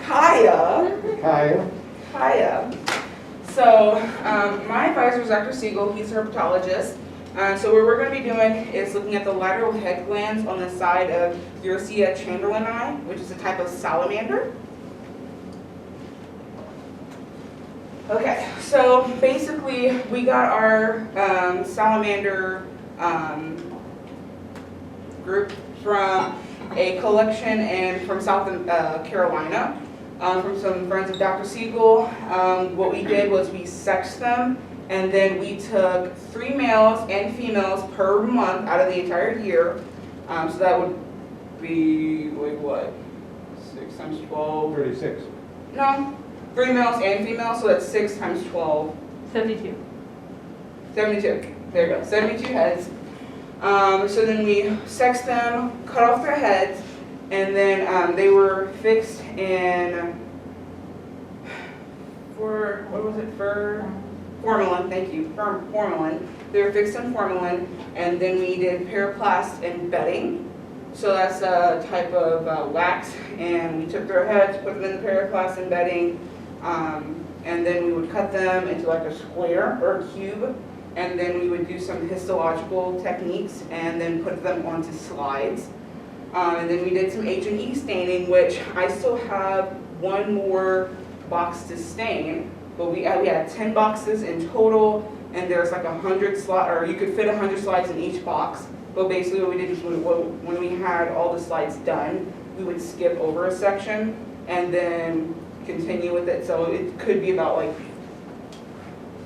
Kaya. So my advisor is Dr. Siegel. He's a herpetologist. So what we're going to be doing is looking at the lateral head glands on the side of Ursia chamberlaini, which is a type of salamander. Okay, so basically we got our salamander group from a collection and from South Carolina, from some friends of Dr. Siegel. What we did was we sexed them, and then we took 3 males and females per month out of the entire year. So that would be like what? 6 times 12? 36. No, 3 males and females, so that's 6 times 12. 72. 72. There you go. 72 heads. So then we sexed them, cut off their heads, and then they were fixed in formalin. Thank you, formalin. They were fixed in formalin, and then we did periplast and bedding. So that's a type of wax, and we took their heads, put them in the periplast and bedding, and then we would cut them into like a square or a cube. And then we would do some histological techniques and then put them onto slides. And then we did some H&E staining, which I still have 1 more box to stain. But we had 10 boxes in total, and there's like 100 slides, or you could fit 100 slides in each box. But basically what we did is when we had all the slides done, we would skip over a section and then continue with it. So it could be about like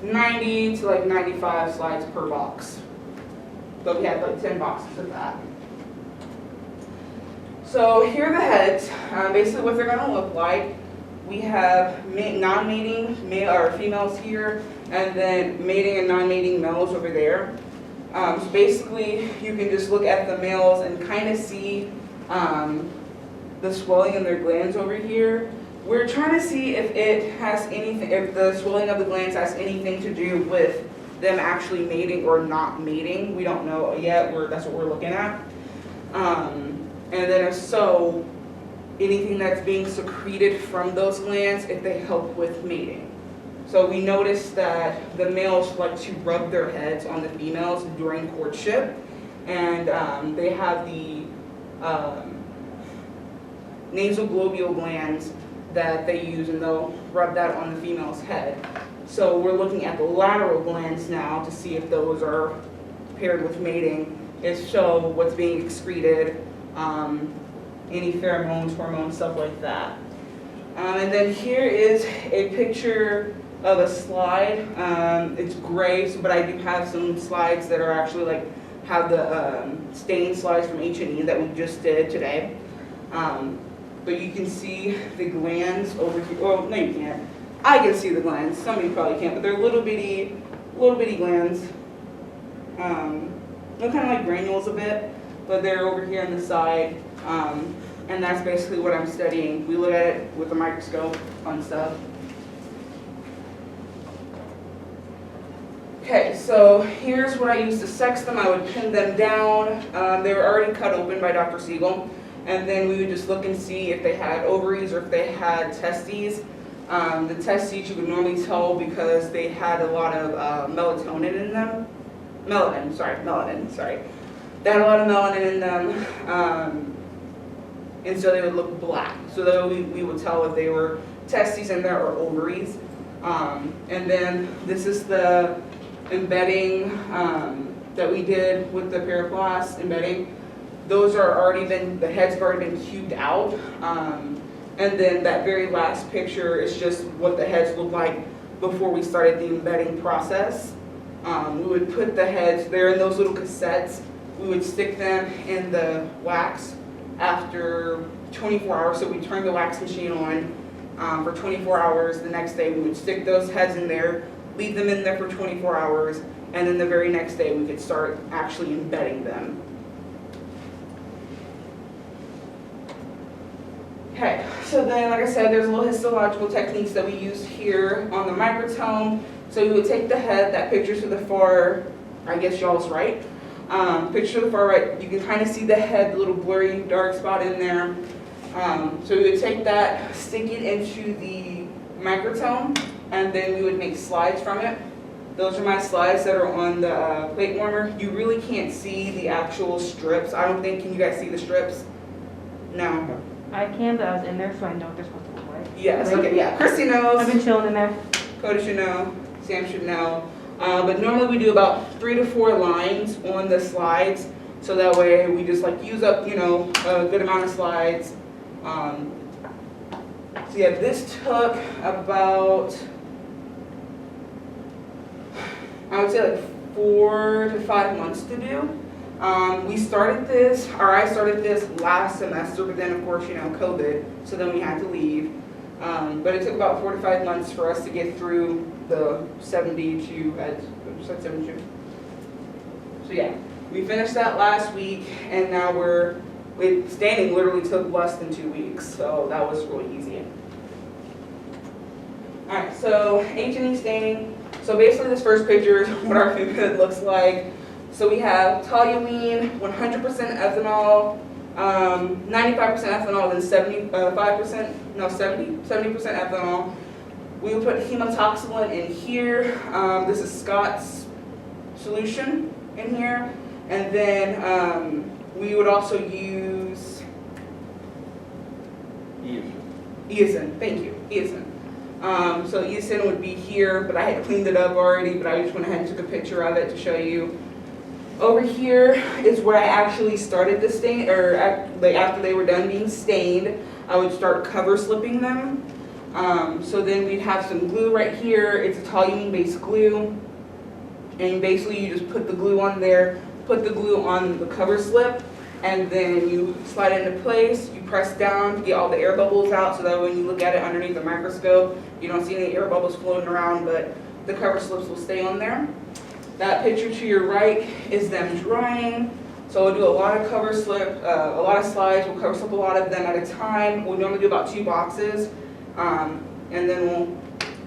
90 to like 95 slides per box. So we had like 10 boxes of that. So here are the heads. Basically what they're going to look like. We have non-mating male or females here, and then mating and non-mating males over there. So basically you can just look at the males and kind of see the swelling in their glands over here. We're trying to see if it has anything, if the swelling of the glands has anything to do with them actually mating or not mating. We don't know yet. That's what we're looking at. And then if so, anything that's being secreted from those glands, if they help with mating. So we noticed that the males like to rub their heads on the females during courtship, and they have the nasoglobial glands that they use, and they'll rub that on the female's head. So we're looking at the lateral glands now to see if those are paired with mating, if so, what's being excreted, any pheromones, hormones, stuff like that. And then here is a picture of a slide. It's gray, but I do have some slides that are actually like have the stain slides from H&E that we just did today. But you can see the glands over here. Well, no, you can't. I can see the glands. Somebody probably can't, but they're little bitty glands. Look kind of like granules a bit, but they're over here on the side. And that's basically what I'm studying. We look at it with a microscope, fun stuff. Okay, so here's what I used to sex them. I would pin them down. They were already cut open by Dr. Siegel. And then we would just look and see if they had ovaries or if they had testes. The testes you would normally tell because they had a lot of melatonin in them. Melanin, sorry. They had a lot of melanin in them. And so they would look black. So that we would tell if they were testes in there or ovaries. And then this is the embedding that we did with the periplast embedding. Those are already been, the heads have already been cubed out. And then that very last picture is just what the heads looked like before we started the embedding process. We would put the heads, they're in those little cassettes. We would stick them in the wax after 24 hours. So we turned the wax machine on for 24 hours. The next day we would stick those heads in there, leave them in there for 24 hours, and then the very next day we could start actually embedding them. Okay, so then like I said, there's little histological techniques that we used here on the microtome. So we would take the head, that picture to the far, I guess y'all's right. Picture to the far right, you can kind of see the head, the little blurry dark spot in there. So we would take that, stick it into the microtome, and then we would make slides from it. Those are my slides that are on the plate warmer. You really can't see the actual strips. I don't think, can you guys see the strips? No. I can, but I was in there, so I know what they're supposed to look like. Yes, okay, yeah. Christy knows. I've been chilling in there. Cody should know. Sam should know. But normally we do about 3 to 4 lines on the slides. So that way we just like use up, you know, a good amount of slides. So yeah, this took about, I would say like 4 to 5 months to do. I started this last semester, but then of course, you know, COVID, so then we had to leave. But it took about 4 to 5 months for us to get through the 72, so yeah, we finished that last week, and now staining literally took less than 2 weeks, so that was really easy. Alright, so H&E staining. So basically this first picture is what our food looks like. So we have toluene, 100% ethanol, 95% ethanol, then 70% ethanol. We would put hematoxylin in here. This is Scott's solution in here. And then we would also use eosin. Thank you, eosin. So eosin would be here, but I had cleaned it up already, but I just went ahead and took a picture of it to show you. Over here is where I actually started the stain, or after they were done being stained, I would start cover slipping them. So then we'd have some glue right here. It's a toluene based glue. And basically you just put the glue on there, put the glue on the cover slip, and then you slide it into place. You press down to get all the air bubbles out, so that when you look at it underneath the microscope, you don't see any air bubbles floating around, but the cover slips will stay on there. That picture to your right is them drying. So we'll do a lot of cover slip, a lot of slides. We'll cover slip a lot of them at a time. We'll normally do about 2 boxes, and then we'll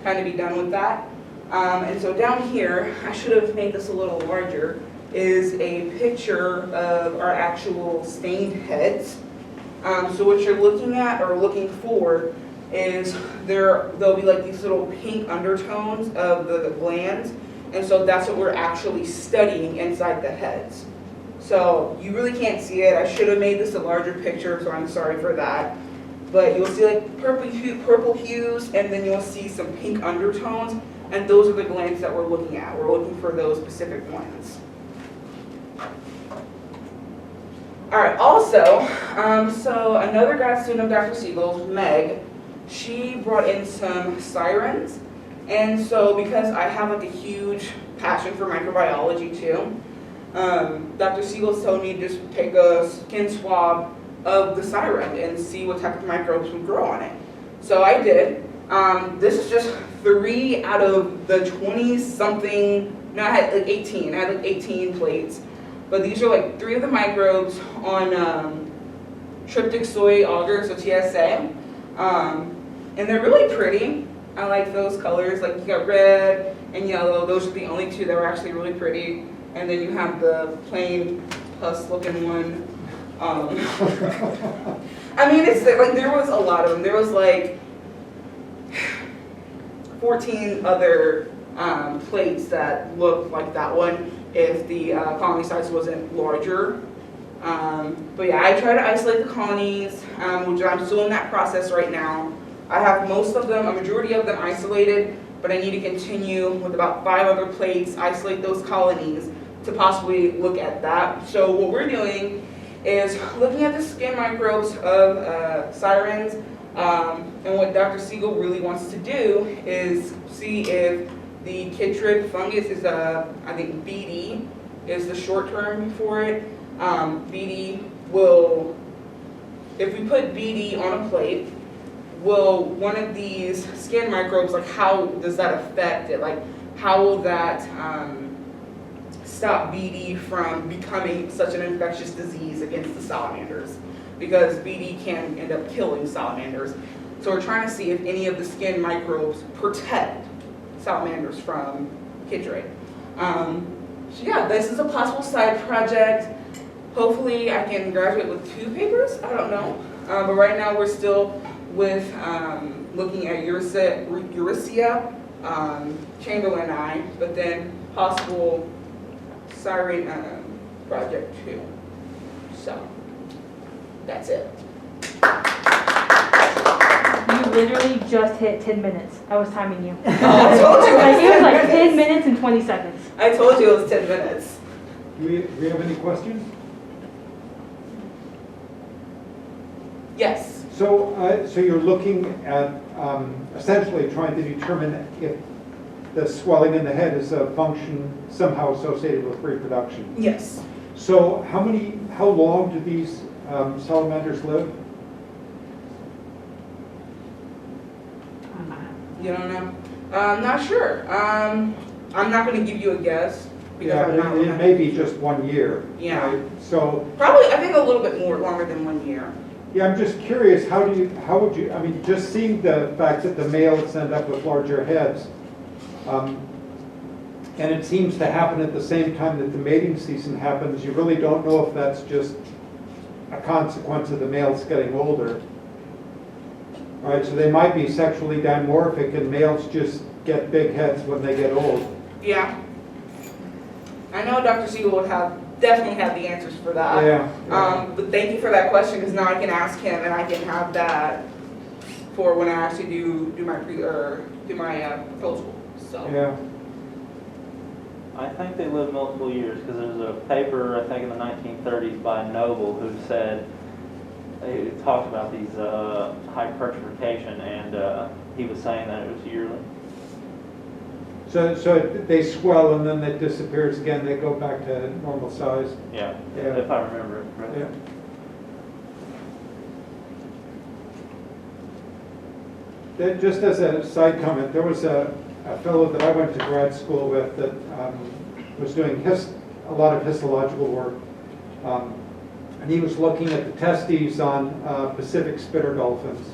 kind of be done with that. And so down here, I should have made this a little larger, is a picture of our actual stained heads. So what you're looking at or looking for is there'll be like these little pink undertones of the glands. And so that's what we're actually studying inside the heads. So you really can't see it. I should have made this a larger picture, so I'm sorry for that. But you'll see like purple hues, and then you'll see some pink undertones, and those are the glands that we're looking at. We're looking for those specific ones. All right, also, so another grad student of Dr. Siegel's, Meg, she brought in some Sirens. And so because I have like a huge passion for microbiology too, Dr. Siegel's told me to just take a skin swab of the Siren and see what type of microbes would grow on it. So I did. This is just 3 out of the 20-something, no, I had like 18. I had like 18 plates. But these are like 3 of the microbes on tryptic soy agar, so TSA. And they're really pretty. I like those colors, like you got red and yellow. Those are the only 2 that were actually really pretty. And then you have the plain pus looking one. I mean, it's like there was a lot of them. There was like 14 other plates that looked like that one if the colony size wasn't larger. But yeah, I try to isolate the colonies, which I'm still in that process right now. I have most of them, a majority of them isolated, but I need to continue with about 5 other plates, isolate those colonies to possibly look at that. So what we're doing is looking at the skin microbes of Sirens, and what Dr. Siegel really wants to do is see if the chytrid fungus is, I think BD is the short term for it. BD will, if we put BD on a plate, will one of these skin microbes, like how does that affect it? Like how will that stop BD from becoming such an infectious disease against the salamanders? Because BD can end up killing salamanders. So we're trying to see if any of the skin microbes protect salamanders from chytrid. So yeah, this is a possible side project. Hopefully I can graduate with 2 papers, I don't know. but right now we're still with looking at Euryssia, Chamberlain eye, but then possible Siren project too. So that's it. You literally just hit 10 minutes. I was timing you. I told you. Like, it was like 10 minutes and 20 seconds. I told you it was 10 minutes. Do we have any questions? Yes. So, so you're looking at essentially trying to determine if the swelling in the head is a function somehow associated with reproduction. Yes. So how long do these salamanders live? You don't know? Not sure. I'm not going to give you a guess because Yeah, I'm not. it may be just 1 year. Yeah. Right? So, Probably, I think a little bit more longer than 1 year. yeah, I'm just curious, how would you, I mean, just seeing the fact that the males end up with larger heads, and it seems to happen at the same time that the mating season happens, you really don't know if that's just a consequence of the males getting older. All right, so they might be sexually dimorphic and males just get big heads when they get old. Yeah. I know Dr. Siegel would definitely have the answers for that. Yeah. But thank you for that question because now I can ask him and I can have that for when I actually do my proposal. So. Yeah. I think they live multiple years because there's a paper, I think in the 1930s by Noble who said, he talked about these hypertrophication and he was saying that it was yearly. So they swell and then it disappears again, they go back to normal size. Yeah, Yeah. if I remember it correctly. Just as a side comment, there was a fellow that I went to grad school with that was doing a lot of histological work. And he was looking at the testes on Pacific spitter dolphins.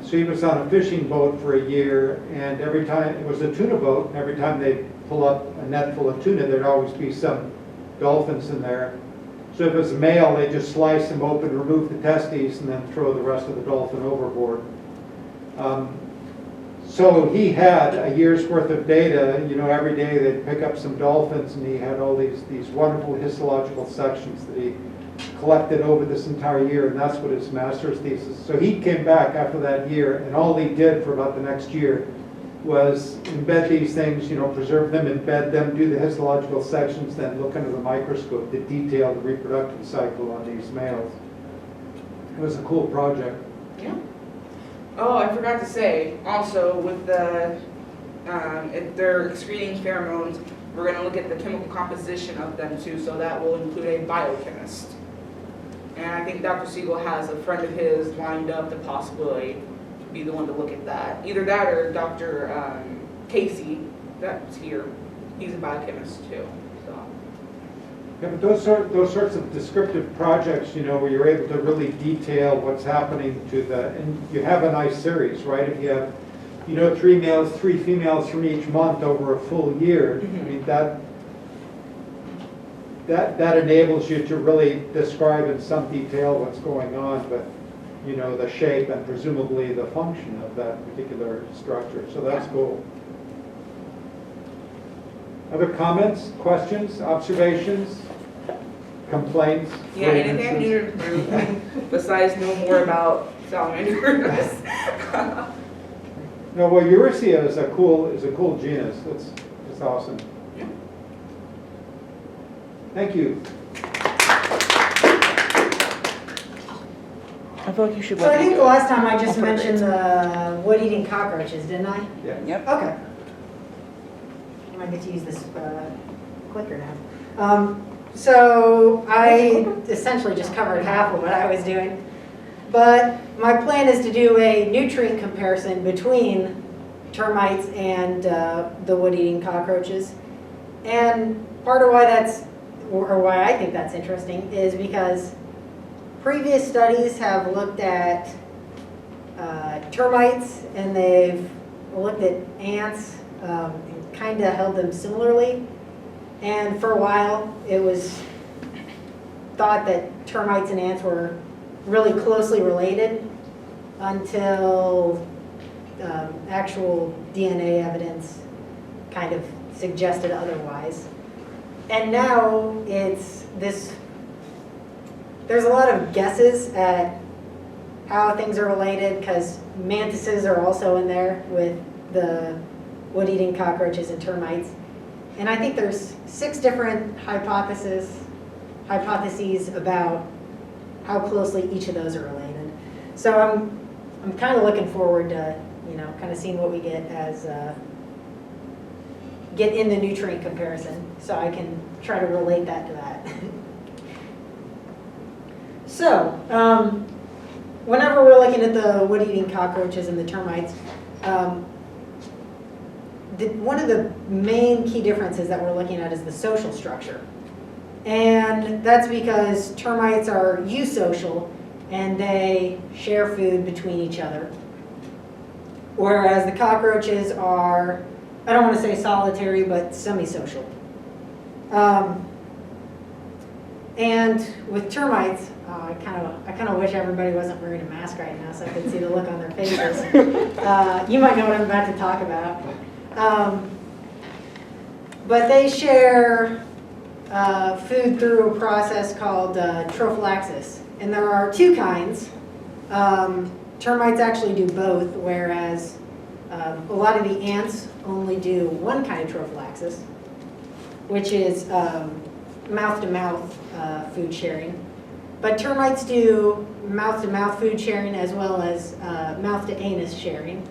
So he was on a fishing boat for a year, and every time, it was a tuna boat, and every time they pull up a net full of tuna, there'd always be some dolphins in there. So if it was a male, they just slice him open, remove the testes, and then throw the rest of the dolphin overboard. So he had a year's worth of data. You know, every day they'd pick up some dolphins, and he had all these wonderful histological sections that he collected over this entire year, and that's what his master's thesis. So he came back after that year, and all he did for about the next year was embed these things, you know, preserve them, embed them, do the histological sections, then look under the microscope to detail the reproductive cycle on these males. It was a cool project. Yeah. Oh, I forgot to say, also with the, if they're excreting pheromones, we're going to look at the chemical composition of them too, so that will include a biochemist. And I think Dr. Siegel has a friend of his lined up to possibly be the one to look at that. Either that or Dr. Casey, that's here. He's a biochemist too. So. Yeah, but those sorts of descriptive projects, you know, where you're able to really detail what's happening to and you have a nice series, right? If you have, you know, 3 males, 3 females from each month over a full year, I mean, that enables you to really describe in some detail what's going on, but, you know, the shape and presumably the function of that particular structure. So that's cool. Other comments, questions, observations, complaints? Yeah, anything I need to improve besides know more about salamanders. No, well, Euryssia is a cool genus. It's awesome. Yeah. Thank you. I feel like you should. So I think the last time I just I'll put it mentioned the wood-eating cockroaches, didn't I? Yeah. Yep. Okay. I might get to use this clicker now. So I essentially just covered half of what I was doing. But my plan is to do a nutrient comparison between termites and the wood-eating cockroaches. And part of why why I think that's interesting is because previous studies have looked at termites and they've looked at ants and kind of held them similarly. And for a while, it was thought that termites and ants were really closely related until actual DNA evidence kind of suggested otherwise. And now it's this, there's a lot of guesses at how things are related, because mantises are also in there with the wood-eating cockroaches and termites. And I think there's 6 different hypotheses about how closely each of those are related. So I'm kind of looking forward to, kind of seeing what we get as get in the nutrient comparison, so I can try to relate that to that. So, whenever we're looking at the wood-eating cockroaches and the termites, one of the main key differences that we're looking at is the social structure. And that's because termites are eusocial and they share food between each other. Whereas the cockroaches are, I don't want to say solitary, but semi-social. And with termites, I kind of wish everybody wasn't wearing a mask right now so I could see the look on their faces. You might know what I'm about to talk about. But they share food through a process called trophallaxis. And there are 2 kinds. Termites actually do both, whereas a lot of the ants only do one kind of trophallaxis, which is mouth-to-mouth food sharing. But termites do mouth-to-mouth food sharing as well as mouth-to-anus sharing.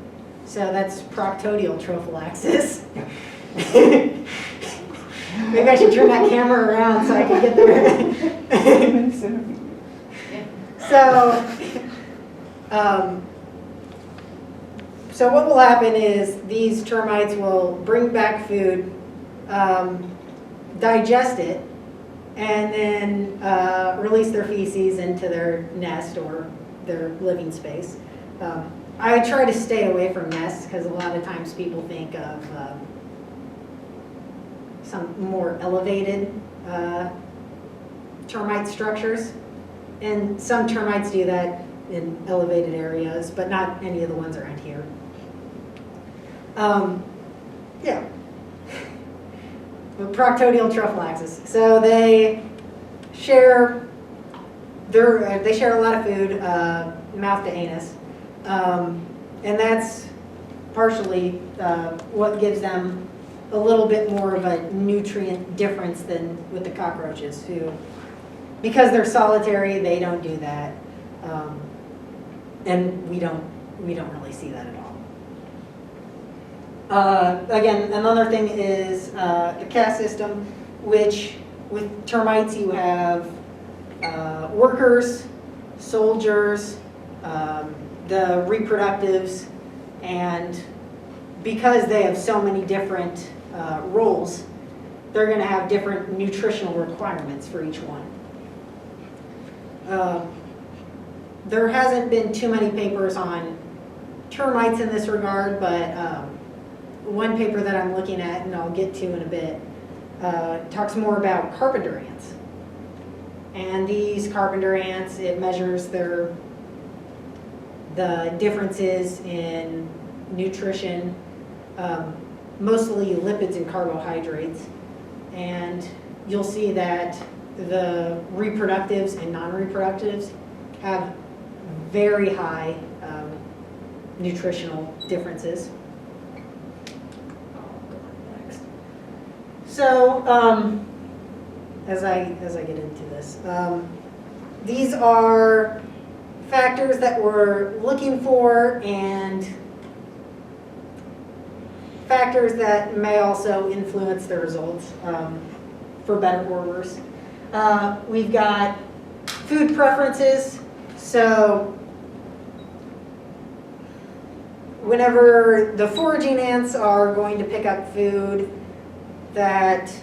So that's proctodial trophallaxis. Maybe I should turn that camera around so I can get there. So what will happen is these termites will bring back food, digest it, and then release their feces into their nest or their living space. I try to stay away from nests because a lot of times people think of some more elevated termite structures. And some termites do that in elevated areas, but not any of the ones around here. Yeah. Proctodial trophallaxis. So they share a lot of food, mouth to anus, and that's partially what gives them a little bit more of a nutrient difference than with the cockroaches, who, because they're solitary, they don't do that, and we don't really see that at all. Again, another thing is the caste system, which with termites you have workers, soldiers, the reproductives, and because they have so many different roles, they're going to have different nutritional requirements for each one. There hasn't been too many papers on termites in this regard, but one paper that I'm looking at, and I'll get to in a bit, talks more about carpenter ants. And these carpenter ants, it measures the differences in nutrition, mostly lipids and carbohydrates. And you'll see that the reproductives and non-reproductives have very high nutritional differences. So, as I get into this, these are factors that we're looking for and factors that may also influence the results, for better or worse. We've got food preferences. So whenever the foraging ants are going to pick up food that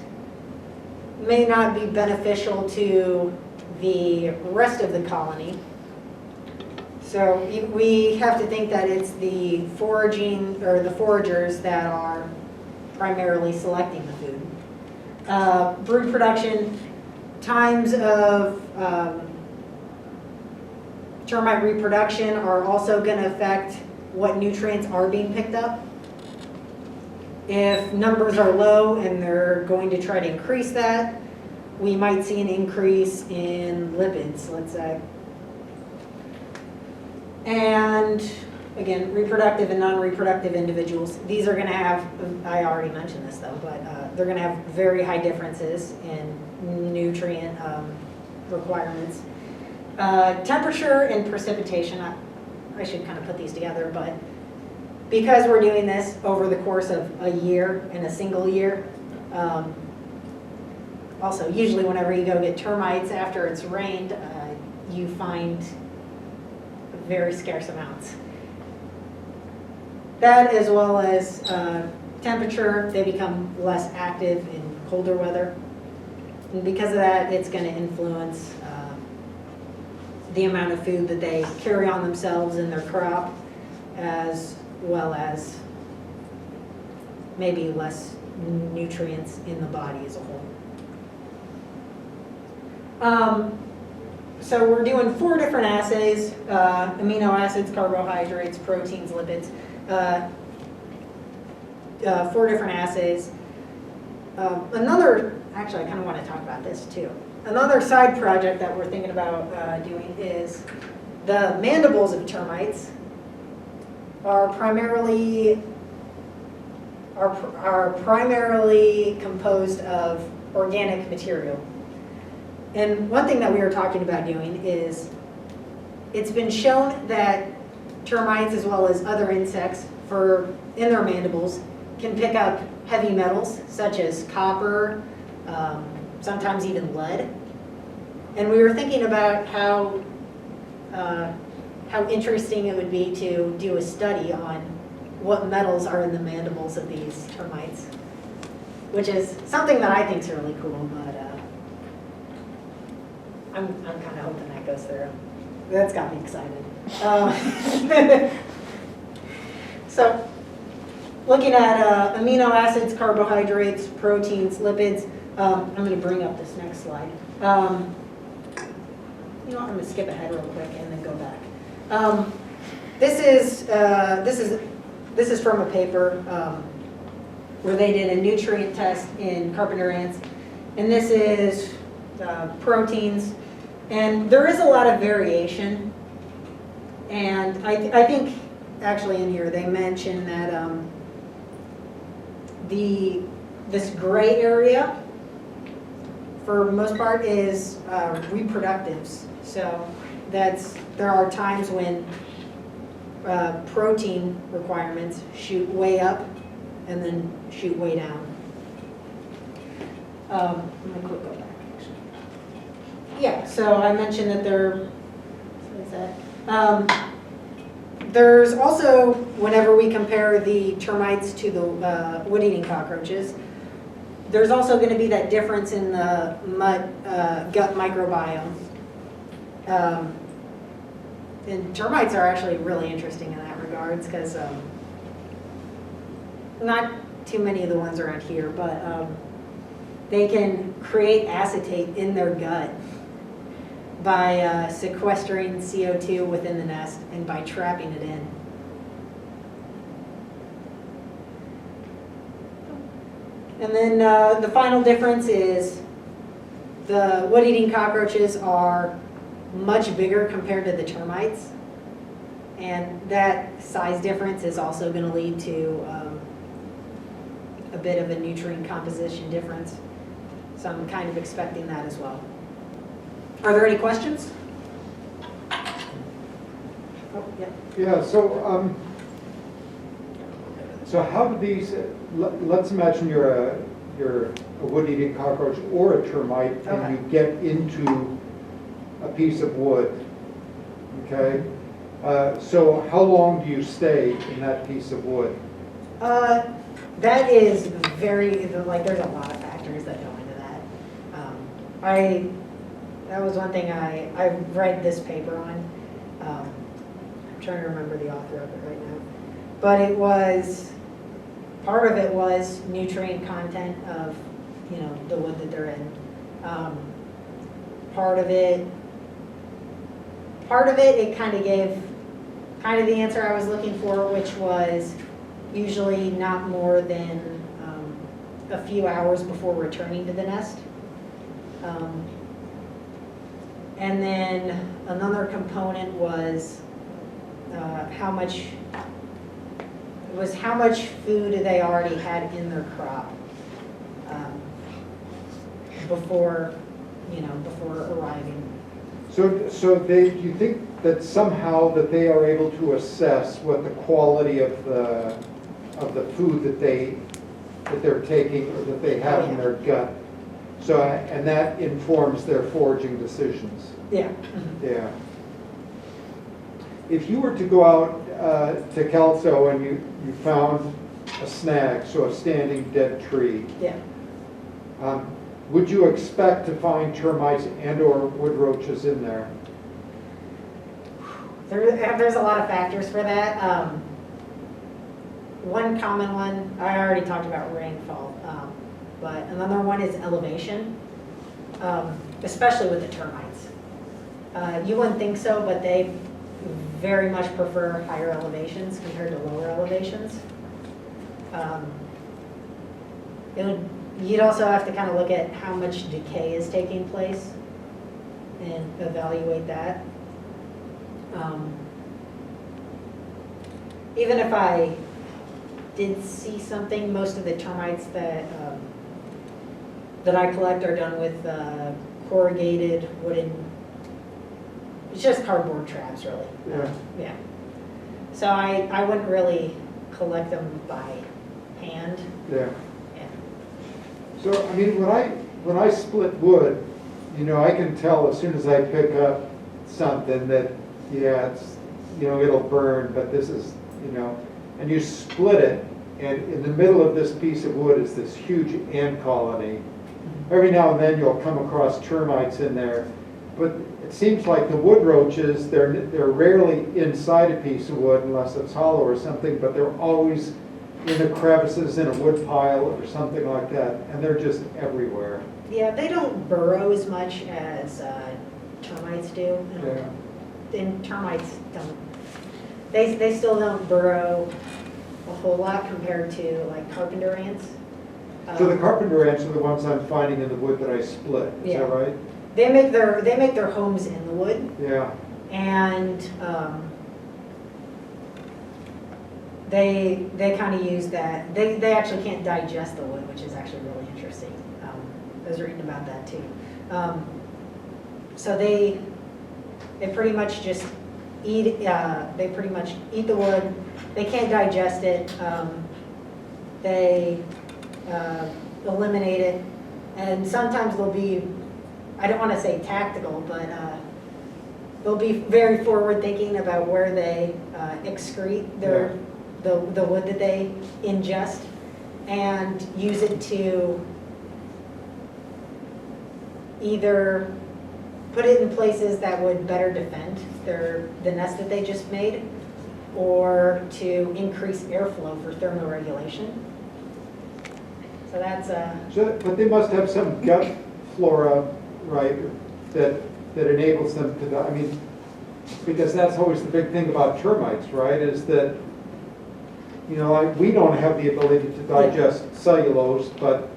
may not be beneficial to the rest of the colony, so we have to think that it's the foraging or the foragers that are primarily selecting the food. Brood production, times of termite reproduction are also going to affect what nutrients are being picked up. If numbers are low and they're going to try to increase that, we might see an increase in lipids, let's say. And again, reproductive and non-reproductive individuals, these are going to have, I already mentioned this though, but they're going to have very high differences in nutrient requirements. Temperature and precipitation, I should kind of put these together, but because we're doing this over the course of a year, in a single year, also usually whenever you go get termites after it's rained, you find very scarce amounts. That as well as temperature, they become less active in colder weather. And because of that, it's going to influence the amount of food that they carry on themselves in their crop, as well as maybe less nutrients in the body as a whole. So we're doing 4 different assays, amino acids, carbohydrates, proteins, lipids, 4 different assays. Actually I kind of want to talk about this too. Another side project that we're thinking about doing is the mandibles of termites are primarily composed of organic material. And one thing that we were talking about doing is, it's been shown that termites as well as other insects in their mandibles can pick up heavy metals such as copper, sometimes even lead. And we were thinking about how interesting it would be to do a study on what metals are in the mandibles of these termites, which is something that I think is really cool, but I'm kind of hoping that goes through. That's got me excited. So, looking at amino acids, carbohydrates, proteins, lipids, I'm going to bring up this next slide. You know what, I'm going to skip ahead real quick and then go back. This is from a paper where they did a nutrient test in carpenter ants, and this is proteins, and there is a lot of variation. And I think actually in here they mention that this gray area for most part is reproductives. So there are times when protein requirements shoot way up and then shoot way down. I'm going to quick go back actually. Yeah, so I mentioned that there's also, whenever we compare the termites to the wood-eating cockroaches, there's also going to be that difference in the gut microbiome. And termites are actually really interesting in that regards, because not too many of the ones around here, but they can create acetate in their gut by sequestering CO2 within the nest and by trapping it in. And then the final difference is the wood-eating cockroaches are much bigger compared to the termites, and that size difference is also going to lead to a bit of a nutrient composition difference. So I'm kind of expecting that as well. Are there any questions? Oh, yeah. Yeah, so how do these, let's imagine you're a wood-eating cockroach or a termite, and you get into a piece of wood, okay? So how long do you stay in that piece of wood? That is very, there's a lot of factors that go into that. That was one thing I read this paper on. I'm trying to remember the author of it right now. But part of it was nutrient content of, the wood that they're in. Part of it, part of it, it kind of gave kind of the answer I was looking for, which was usually not more than a few hours before returning to the nest. And then another component was how much food they already had in their crop before arriving. So do you think that somehow that they are able to assess what the quality of the food that they're taking or that they have in their gut? So, and that informs their foraging decisions. Yeah. Yeah. If you were to go out to Kelso and you found a snag, so a standing dead tree, Yeah. Would you expect to find termites and/or wood roaches in there? There's a lot of factors for that. One common one, I already talked about rainfall, but another one is elevation, especially with the termites. You wouldn't think so, but they very much prefer higher elevations compared to lower elevations. You'd also have to kind of look at how much decay is taking place and evaluate that. Even if I did see something, most of the termites that I collect are done with corrugated wooden, it's just cardboard traps really. Yeah. Yeah. So I wouldn't really collect them by hand. Yeah. Yeah. So, I mean, when I split wood, I can tell as soon as I pick up something that, yeah, it's, it'll burn, but this is, and you split it, and in the middle of this piece of wood is this huge ant colony. Every now and then you'll come across termites in there, but it seems like the wood roaches, they're rarely inside a piece of wood unless it's hollow or something, but they're always in the crevices in a wood pile or something like that, and they're just everywhere. Yeah, they don't burrow as much as termites do. Yeah. And termites don't. They still don't burrow a whole lot compared to like carpenter ants. So the carpenter ants are the ones I'm finding in the wood that I split, is Yeah. that right? They make their homes in the wood, Yeah. and they kind of use that. They actually can't digest the wood, which is actually really interesting. I was reading about that too. So they pretty much just eat. They pretty much eat the wood. They can't digest it. They eliminate it, and sometimes they'll be, I don't want to say tactical, but they'll be very forward thinking about where they excrete the wood that they ingest, and use it to either put it in places that would better defend the nest that they just made, or to increase airflow for thermoregulation. So that's But they must have some gut flora, right, that enables them to, I mean, because that's always the big thing about termites, right, is that, like, we don't have the ability to digest cellulose, but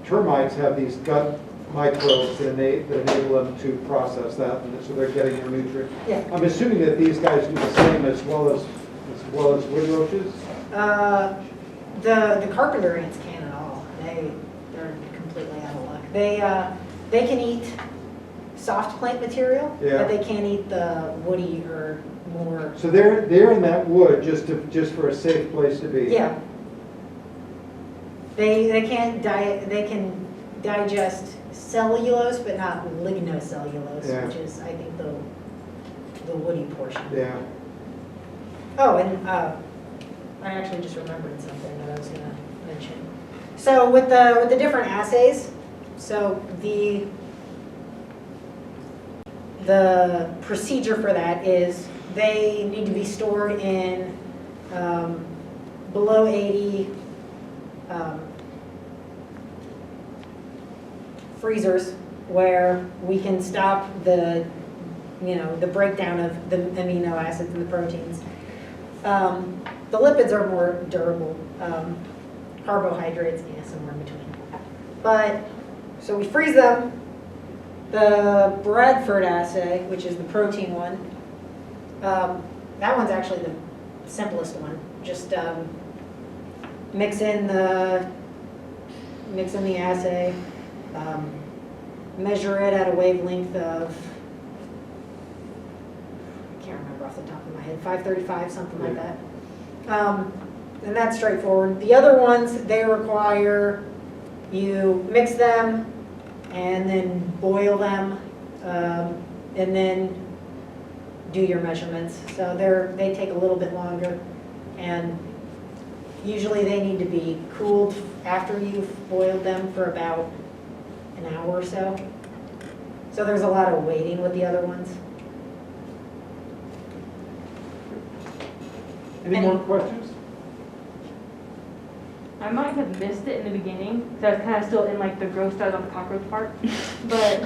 termites have these gut microbes that enable them to process that, and so they're getting their nutrients. Yeah. I'm assuming that these guys do the same as well as wood roaches? the carpenter ants can't at all. They're completely out of luck. They can eat soft plant material, Yeah. but they can't eat the woody or more. So they're in that wood just for a safe place to be? Yeah. They can digest cellulose, but not lignocellulose, Yeah. which is, I think, the woody portion. Yeah. Oh, and I actually just remembered something that I was gonna mention. So with the different assays, so the procedure for that is they need to be stored in below 80 freezers, where we can stop the the breakdown of the amino acids and the proteins. The lipids are more durable. Carbohydrates, yeah, somewhere in between. But, so we freeze them. The Bradford assay, which is the protein one, that one's actually the simplest one. Just mix in the assay, measure it at a wavelength of, I can't remember off the top of my head, 535, something like that. And that's straightforward. The other ones, they require you mix them and then boil them, and then do your measurements. So they take a little bit longer, and usually they need to be cooled after you've boiled them for about an hour or so. So there's a lot of waiting with the other ones. Any more questions? I might have missed it in the beginning, so I was kind of still in like the grossed out on the cockroach part. But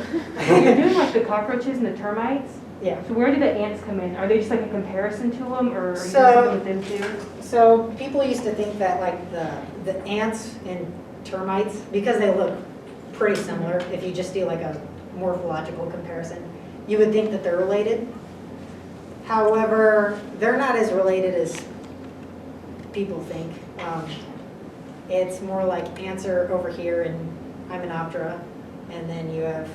you're doing like the cockroaches and the termites. Yeah. So where do the ants come in? Are they just like a comparison to them, or are you doing So- something with them too? So people used to think that like the ants and termites, because they look pretty similar, if you just do like a morphological comparison, you would think that they're related. However, they're not as related as people think. It's more like ants are over here in Hymenoptera, and then you have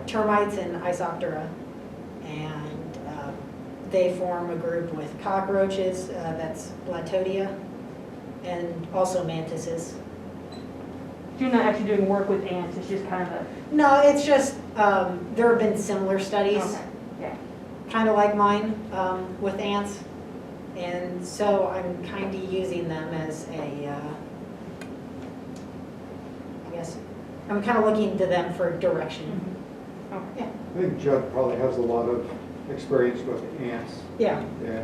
termites and Isoptera, and they form a group with cockroaches, that's Latodia, and also mantises. You're not actually doing work with ants, it's just kind of a... No, it's just, there have been similar studies, Okay, yeah. kind of like mine, with ants. And so I'm kind of using them as a, I guess, I'm kind of looking to them for direction. Okay. I think Judd probably has a lot of experience with ants. Yeah, Yeah.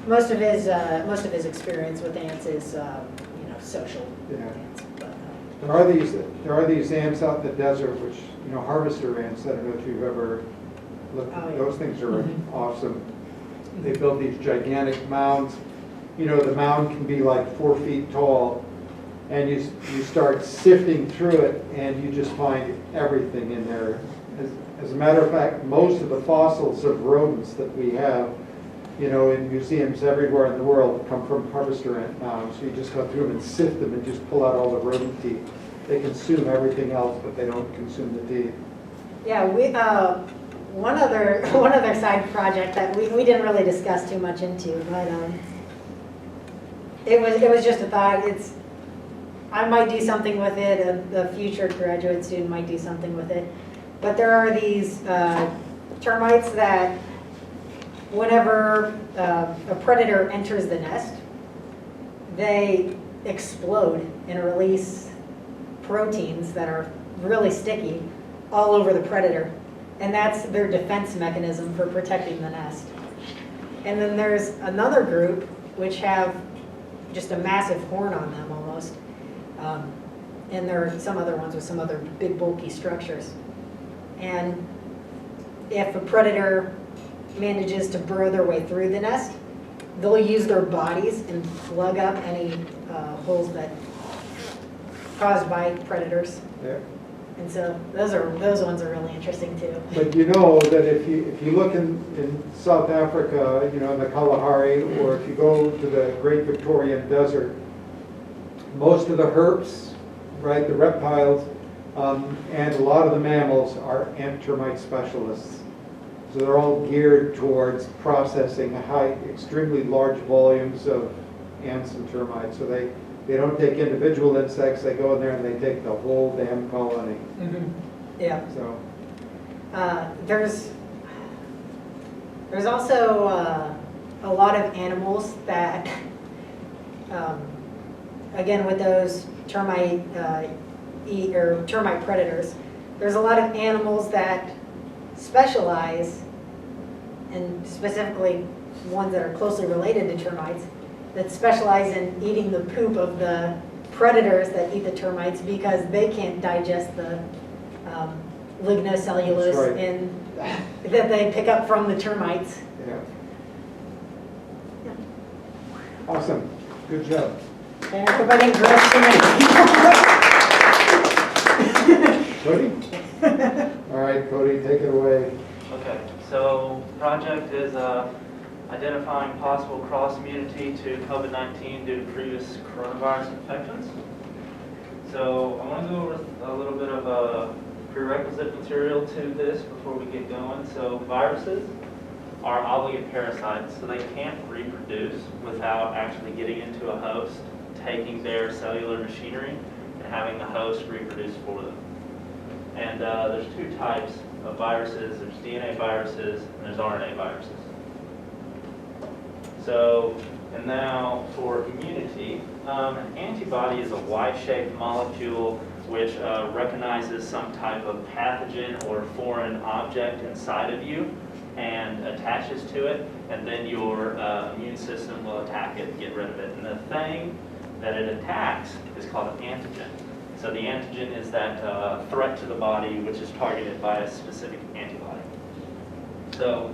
most of his experience with ants is, social Yeah. ants. But, There are these ants out in the desert, which, harvester ants. I don't know if you've ever looked. Oh, yeah. Those things are Mhm. awesome. They build these gigantic mounds. The mound can be like 4 feet tall, and you start sifting through it, and you just find everything in there. As a matter of fact, most of the fossils of rodents that we have, in museums everywhere in the world come from harvester ant mounds. So you just go through them and sift them and just pull out all the rodent teeth. They consume everything else, but they don't consume the teeth. yeah, one other side project that we didn't really discuss too much into, but it was just a thought. I might do something with it. A future graduate student might do something with it. But there are these termites that, whenever a predator enters the nest, they explode and release proteins that are really sticky all over the predator. And that's their defense mechanism for protecting the nest. And then there's another group which have just a massive horn on them almost. And there are some other ones with some other big bulky structures. And if a predator manages to burrow their way through the nest, they'll use their bodies and plug up any holes that caused by predators. Yeah. And so those ones are really interesting too. But you know that if you look in South Africa, in the Kalahari, or if you go to the Great Victorian Desert, most of the herps, right, the reptiles, and a lot of the mammals are ant termite specialists. So they're all geared towards processing extremely large volumes of ants and termites. So they don't take individual insects, they go in there and they take the whole damn colony. Yeah. So, there's also a lot of animals that, again with those termite termite predators, there's a lot of animals that specialize, and specifically ones that are closely related to termites, that specialize in eating the poop of the predators that eat the termites because they can't digest the lignocellulose That's right. that they pick up from the termites. Yeah. Awesome, good job. And everybody dressed in Cody? All right, Cody, take it away. Okay, so project is identifying possible cross-immunity to COVID-19 due to previous coronavirus infections. So I want to go over a little bit of prerequisite material to this before we get going. So viruses are obligate parasites, so they can't reproduce without actually getting into a host, taking their cellular machinery, and having the host reproduce for them. And there's two types of viruses. There's DNA viruses and there's RNA viruses. So, and now for immunity, an antibody is a Y-shaped molecule which recognizes some type of pathogen or foreign object inside of you and attaches to it, and then your immune system will attack it and get rid of it. And the thing that it attacks is called an antigen. So the antigen is that threat to the body which is targeted by a specific antibody. So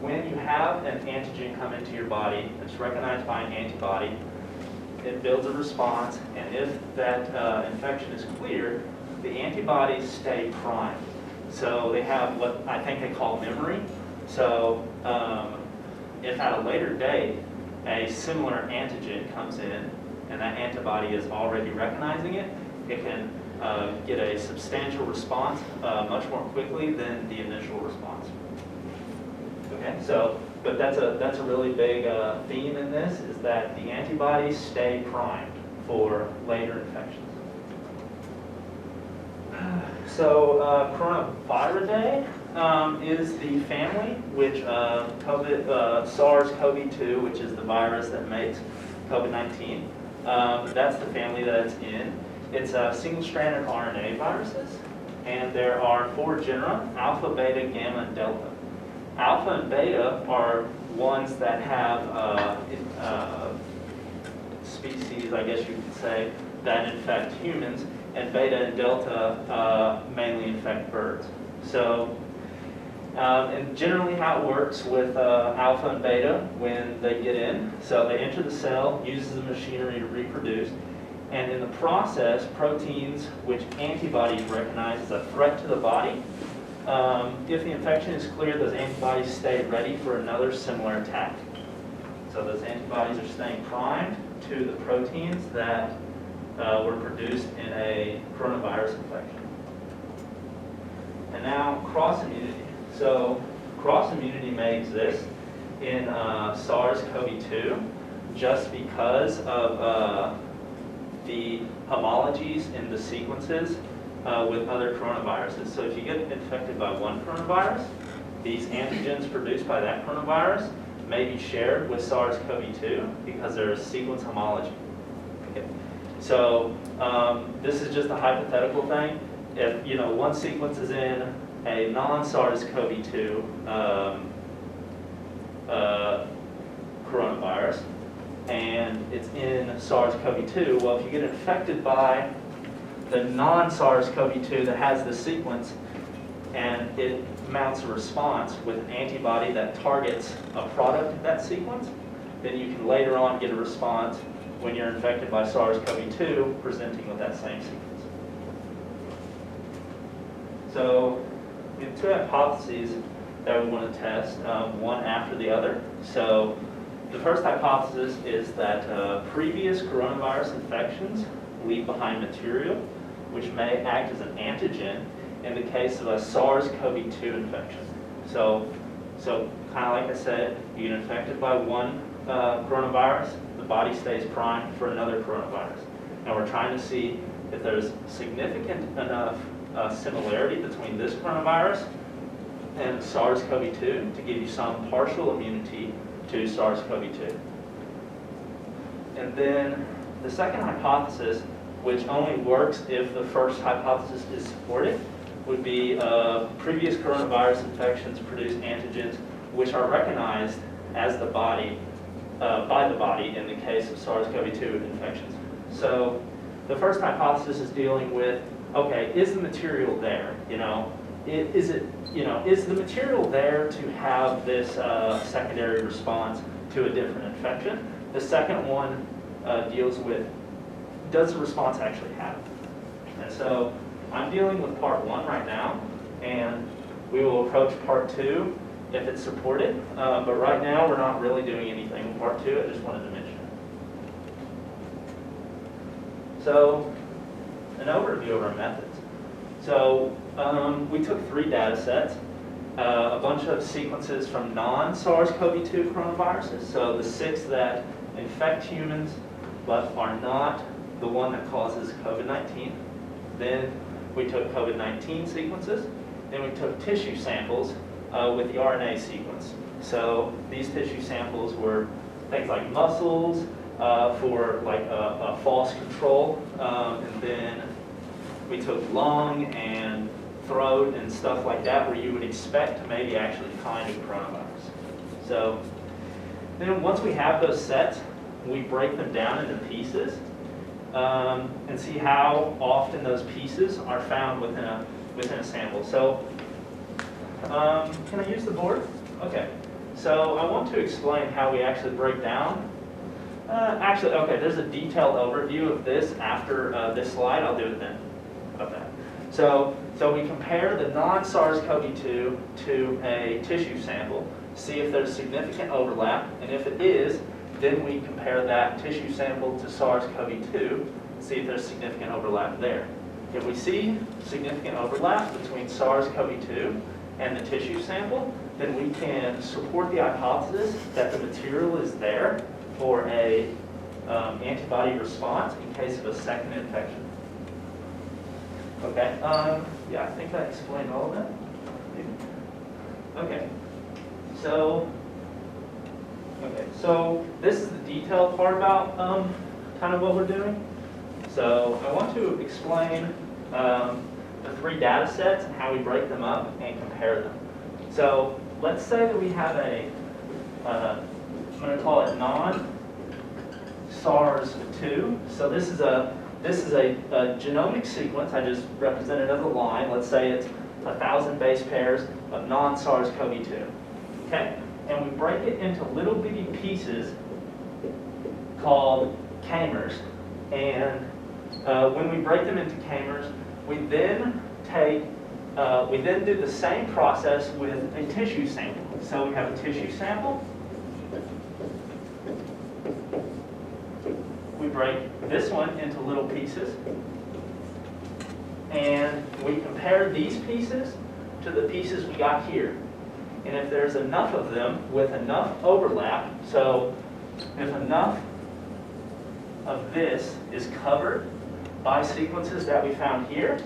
when you have an antigen come into your body that's recognized by an antibody, it builds a response, and if that infection is cleared, the antibodies stay primed. So they have what I think they call memory. So if at a later date a similar antigen comes in and that antibody is already recognizing it, it can get a substantial response much more quickly than the initial response. Okay, so, but that's a really big theme in this, is that the antibodies stay primed for later infections. So Coronaviridae is the family which SARS-CoV-2, which is the virus that makes COVID-19. That's the family that it's in. It's single-stranded RNA viruses, and there are 4 genera: alpha, beta, gamma, and delta. Alpha and beta are ones that have species, I guess you could say, that infect humans, and beta and delta mainly infect birds. So, and generally how it works with alpha and beta when they get in, so they enter the cell, uses the machinery to reproduce, and in the process, proteins which antibodies recognize as a threat to the body, if the infection is clear, those antibodies stay ready for another similar attack. So those antibodies are staying primed to the proteins that were produced in a coronavirus infection. And now cross-immunity. So cross-immunity may exist in SARS-CoV-2 just because of the homologies in the sequences with other coronaviruses. So if you get infected by one coronavirus, these antigens produced by that coronavirus may be shared with SARS-CoV-2 because they're a sequence homology. Okay. So this is just a hypothetical thing. If one sequence is in a non-SARS-CoV-2 coronavirus and it's in SARS-CoV-2, well, if you get infected by the non-SARS-CoV-2 that has the sequence and it mounts a response with an antibody that targets a product of that sequence, then you can later on get a response when you're infected by SARS-CoV-2 presenting with that same sequence. So we have 2 hypotheses that we want to test, one after the other. So the first hypothesis is that previous coronavirus infections leave behind material which may act as an antigen in the case of a SARS-CoV-2 infection. So kind of like I said, you get infected by one coronavirus, the body stays primed for another coronavirus. And we're trying to see if there's significant enough similarity between this coronavirus and SARS-CoV-2 to give you some partial immunity to SARS-CoV-2. And then the second hypothesis, which only works if the first hypothesis is supported, would be previous coronavirus infections produce antigens which are recognized as the body, by the body in the case of SARS-CoV-2 infections. So the first hypothesis is dealing with, okay, is the material there? is the material there to have this secondary response to a different infection? The second one deals with, does the response actually happen? And so I'm dealing with part 1 right now, and we will approach part 2 if it's supported. But right now, we're not really doing anything with part 2. I just wanted to mention it. So, an overview of our methods. So, we took 3 data sets, a bunch of sequences from non-SARS-CoV-2 coronaviruses, so the 6 that infect humans but are not the one that causes COVID-19. Then we took COVID-19 sequences. Then we took tissue samples with the RNA sequence. So these tissue samples were things like muscles for like a false control. And then we took lung and throat and stuff like that where you would expect to maybe actually find a coronavirus. So then once we have those sets, we break them down into pieces and see how often those pieces are found within a sample. So can I use the board? Okay. So I want to explain how we actually break down. Okay, there's a detailed overview of this after this slide. I'll do it then. About that. So we compare the non-SARS-CoV-2 to a tissue sample, see if there's significant overlap, and if it is, then we compare that tissue sample to SARS-CoV-2, see if there's significant overlap there. If we see significant overlap between SARS-CoV-2 and the tissue sample, then we can support the hypothesis that the material is there for a antibody response in case of a second infection. Okay, yeah, I think I explained all of that. Okay, so this is the detailed part about kind of what we're doing. So I want to explain the 3 data sets and how we break them up and compare them. So let's say that we have I'm going to call it non-SARS-2. So this is a genomic sequence. I just represented as a line. Let's say it's 1,000 base pairs of non-SARS-CoV-2. Okay? And we break it into little bitty pieces called kamers. And when we break them into kamers, we then do the same process with a tissue sample. So we have a tissue sample. We break this one into little pieces. And we compare these pieces to the pieces we got here. And if there's enough of them with enough overlap, so if enough of this is covered by sequences that we found here,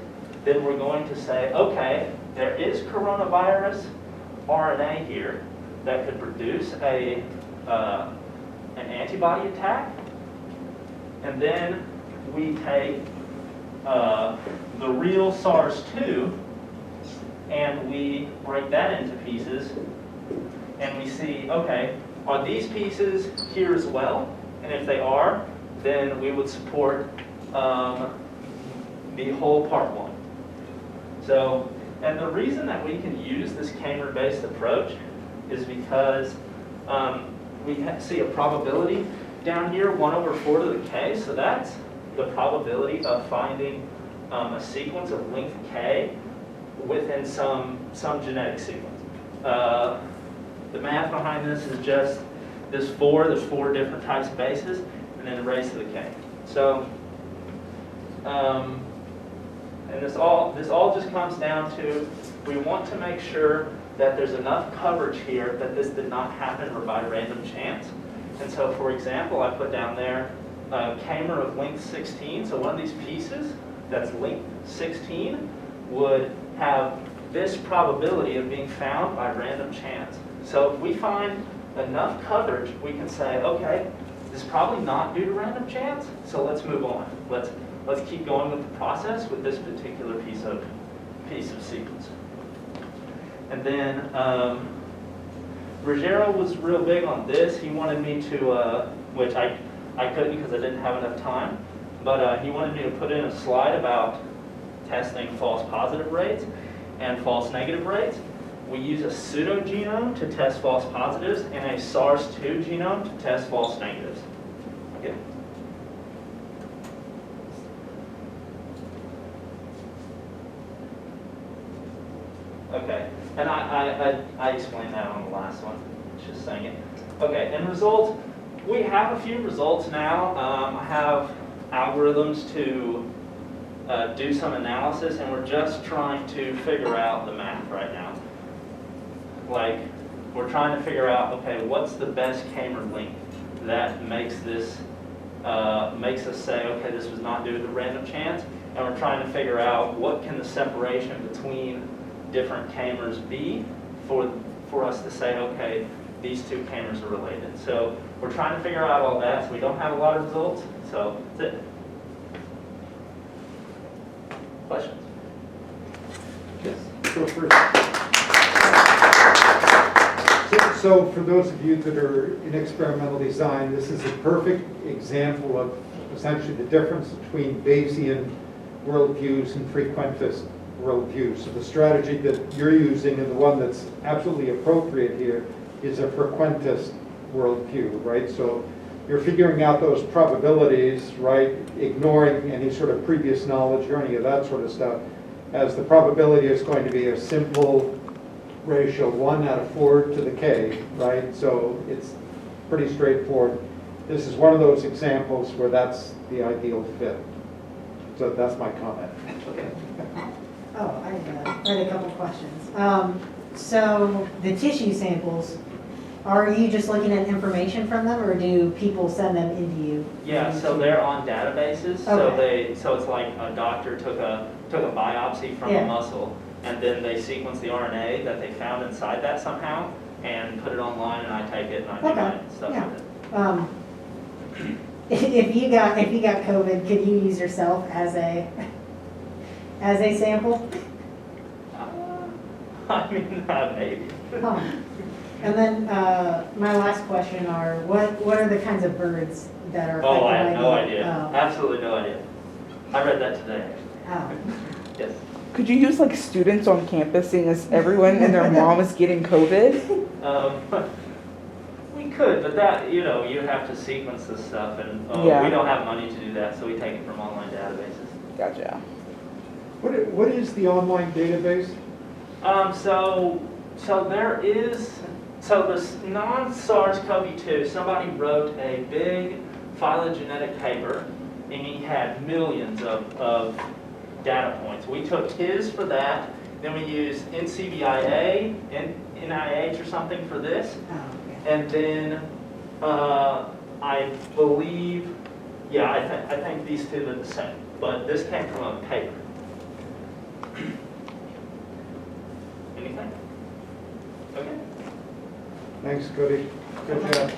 then we're going to say, okay, there is coronavirus RNA here that could produce an antibody attack. And then we take the real SARS-2 and we break that into pieces, and we see, okay, are these pieces here as well? And if they are, then we would support the whole part 1. So, and the reason that we can use this kamer-based approach is because we see a probability down here, 1/4 to the k, so that's the probability of finding a sequence of length k within some genetic sequence. The math behind this is just there's 4 different types of bases, and then raised to the k. So, and this all just comes down to we want to make sure that there's enough coverage here that this did not happen or by random chance. And so, for example, I put down there a kamer of length 16. So one of these pieces that's length 16 would have this probability of being found by random chance. So if we find enough coverage, we can say, okay, this is probably not due to random chance, so let's move on. Let's keep going with the process with this particular piece of sequence. And then Ruggiero was real big on this. He wanted me to, which I couldn't because I didn't have enough time, but he wanted me to put in a slide about testing false positive rates. and false negative rates. We use a pseudogenome to test false positives and a SARS-2 genome to test false negatives. Okay. Okay, and I explained that on the last one, just saying it. Okay, and results, we have a few results now. I have algorithms to do some analysis, and we're just trying to figure out the math right now. Like, we're trying to figure out, okay, what's the best Kamer length that makes this, makes us say, okay, this was not due to random chance, and we're trying to figure out what can the separation between different Kamers be for us to say, okay, these two Kamers are related. So we're trying to figure out all that, so we don't have a lot of results, so that's it. Questions? Yes, go first. So for those of you that are in experimental design, this is a perfect example of essentially the difference between Bayesian worldviews and frequentist worldviews. So the strategy that you're using and the one that's absolutely appropriate here is a frequentist worldview, right? So you're figuring out those probabilities, right, ignoring any sort of previous knowledge or any of that sort of stuff, as the probability is going to be a simple ratio 1 out of 4 to the k, right? So it's pretty straightforward. This is one of those examples where that's the ideal fit. So that's my comment. Okay. Oh, I had a couple questions. So the tissue samples, are you just looking at information from them, or do people send them into you? Yeah, so they're on databases. Okay. So it's like a doctor took a biopsy from a muscle, and then they sequence the RNA that they found inside that somehow, and put it online, and I take it and I do my stuff with it. If you got COVID, could you use yourself as a sample? I mean, maybe. Huh. And then my last question are, what are the kinds of birds that are affected Oh, I have by no the- idea. Absolutely no idea. I read that today. Oh. Yes. Could you use like students on campus, seeing as everyone and their mom is getting COVID? We could, but that, you know, you have to sequence this stuff, and Yeah. we don't have money to do that, so we take it from online databases. Gotcha. What is the online database? So there is, so this non-SARS-CoV-2, somebody wrote a big phylogenetic paper, and he had millions of data points. We took his for that, then we used NCBIA, NIH or something for this, and then I believe, yeah, I think these two are the same, but this came from a paper. Anything? Okay. Thanks, Cody. Good job.